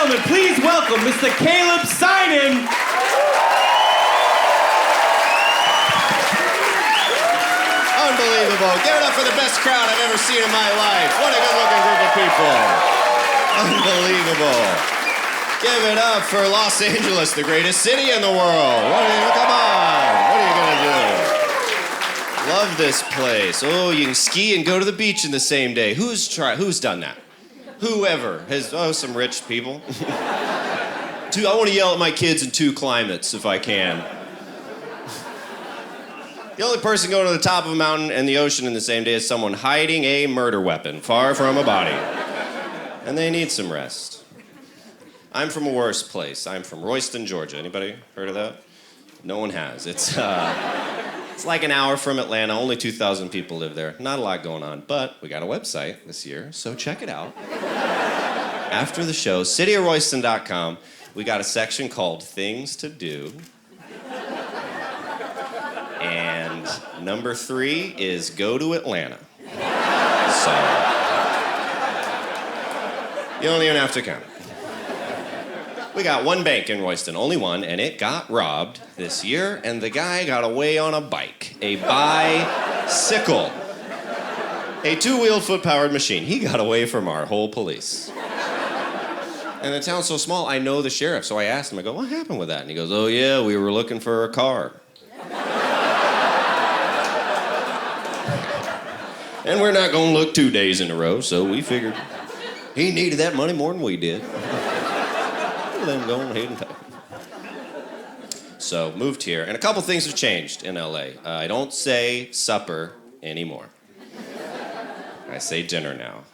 gentlemen, please welcome Mr. Caleb Synan. Unbelievable. Give it up for the best crowd I've ever seen in my life. What a good-looking group of people. Unbelievable. Give it up for Los Angeles, the greatest city in the world. Come on. What are you going to do? Love this place. Oh, you can ski and go to the beach in the same day. Who's done that? Whoever has, some rich people. I want to yell at my kids in 2 climates if I can. The only person going to the top of a mountain and the ocean in the same day is someone hiding a murder weapon far from a body. And they need some rest. I'm from a worse place. I'm from Royston, Georgia. Anybody heard of that? No one has. It's like an hour from Atlanta. Only 2,000 people live there. Not a lot going on, but we got a website this year, so check it out. After the show, cityofroyston.com, we got a section called Things to Do. And number 3 is go to Atlanta. So, you don't even have to count. We got one bank in Royston, only one, and it got robbed this year, and the guy got away on a bike. A bicycle. A 2-wheeled, foot-powered machine. He got away from our whole police. And the town's so small, I know the sheriff, so I asked him, I go, what happened with that? And he goes, oh yeah, we were looking for a car. And we're not gonna look 2 days in a row, so we figured he needed that money more than we did. Then go ahead and pay. So, moved here, and a couple things have changed in LA. I don't say supper anymore. I say dinner now.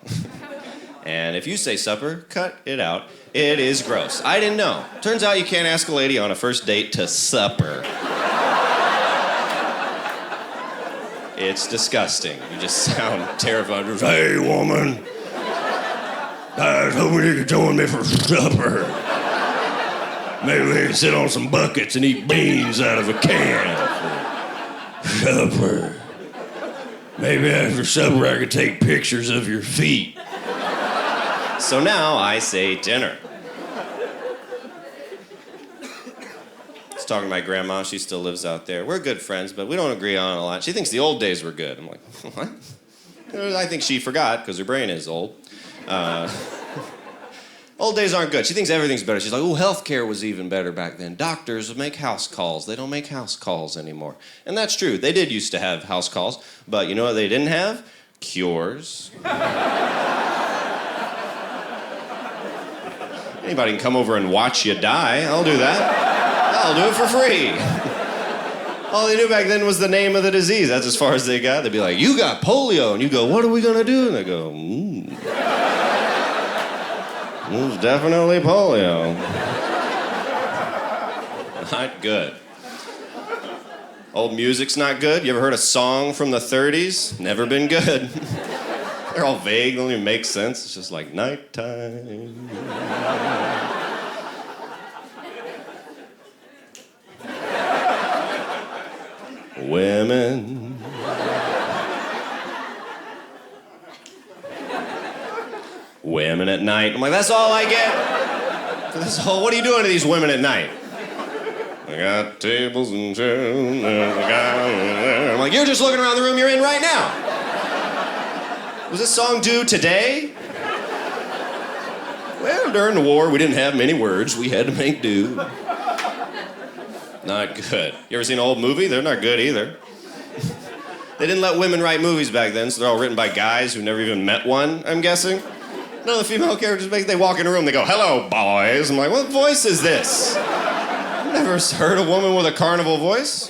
And if you say supper, cut it out. It is gross. I didn't know. Turns out you can't ask a lady on a first date to supper. It's disgusting. You just sound terrified. Hey, woman. I was hoping you could join me for supper. Maybe we can sit on some buckets and eat beans out of a can for supper. Maybe after supper I could take pictures of your feet. So now I say dinner. I was talking to my grandma. She still lives out there. We're good friends, but we don't agree on a lot. She thinks the old days were good. I'm like, what? I think she forgot because her brain is old. Old days aren't good. She thinks everything's better. She's like, oh, healthcare was even better back then. Doctors would make house calls. They don't make house calls anymore. And that's true. They did used to have house calls, but you know what they didn't have? Cures. Anybody can come over and watch you die. I'll do that. I'll do it for free. All they knew back then was the name of the disease. That's as far as they got. They'd be like, you got polio. And you go, what are we going to do? And they go, It was definitely polio. Not good. Old music's not good. You ever heard a song from the 30s? Never been good. They're all vague, they don't even make sense. It's just like nighttime. Women. Women at night. I'm like, that's all I get? What are you doing to these women at night? I got tables and chairs. I'm like, you're just looking around the room you're in right now. Was this song due today? Well, during the war, we didn't have many words. We had to make do. Not good. You ever seen an old movie? They're not good either. They didn't let women write movies back then, so they're all written by guys who never even met one, I'm guessing. None of the female characters they walk in a room, they go, hello, boys. I'm like, what voice is this? I've never heard a woman with a carnival voice.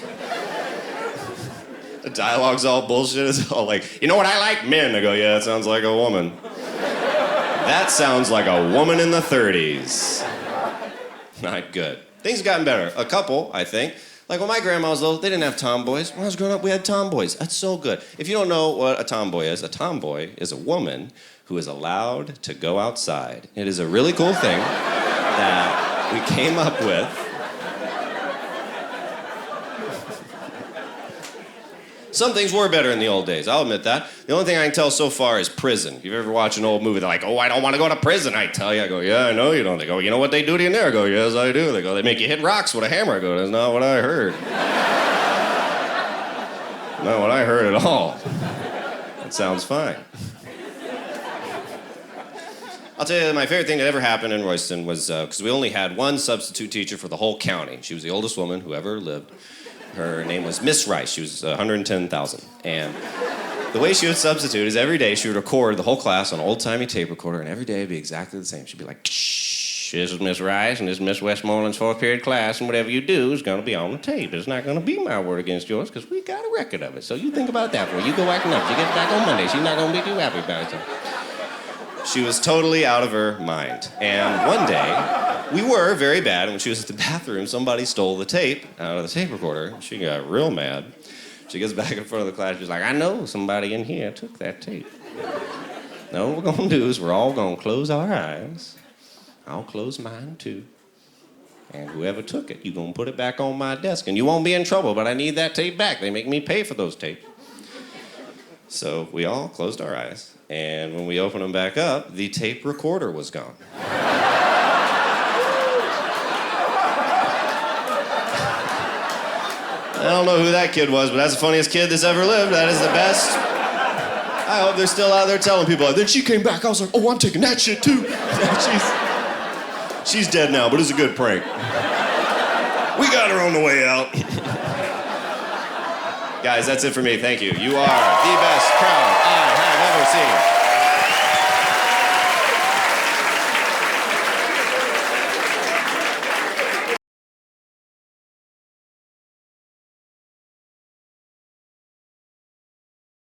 The dialogue's all bullshit. It's all like, you know what I like? Men. I go, yeah, that sounds like a woman. That sounds like a woman in the 30s. Not good. Things have gotten better. A couple, I think. Like when my grandma was little, they didn't have tomboys. When I was growing up, we had tomboys. That's so good. If you don't know what a tomboy is a woman who is allowed to go outside. It is a really cool thing that we came up with. Some things were better in the old days, I'll admit that. The only thing I can tell so far is prison. If you ever watch an old movie, they're like, oh, I don't want to go to prison, I tell you. I go, yeah, I know you don't. They go, you know what they do to you in there? I go, yes, I do. They go, they make you hit rocks with a hammer. I go, that's not what I heard. Not what I heard at all. That sounds fine. I'll tell you, my favorite thing that ever happened in Royston was, because we only had one substitute teacher for the whole county. She was the oldest woman who ever lived. Her name was Miss Rice. She was 110,000. And the way she would substitute is every day she would record the whole class on an old-timey tape recorder, and every day it'd be exactly the same. She'd be like, shh, this is Miss Rice, and this is Miss Westmoreland's fourth period class, and whatever you do is going to be on the tape. It's not going to be my word against yours, because we got a record of it. So you think about that before you go acting up. You get back on Monday. She's not going to be too happy about it. She was totally out of her mind. And one day, we were very bad, and when she was at the bathroom, somebody stole the tape out of the tape recorder. She got real mad. She gets back in front of the class. She's like, I know somebody in here took that tape. Now what we're going to do is we're all going to close our eyes. I'll close mine, too. And whoever took it, you're going to put it back on my desk. And you won't be in trouble, but I need that tape back. They make me pay for those tapes. So we all closed our eyes. And when we opened them back up, the tape recorder was gone. I don't know who that kid was, but that's the funniest kid that's ever lived. That is the best. I hope they're still out there telling people. Then she came back. I was like, oh, I'm taking that shit too. She's dead now, but it's a good prank. We got her on the way out. Guys, that's it for me. Thank you. You are the best crowd.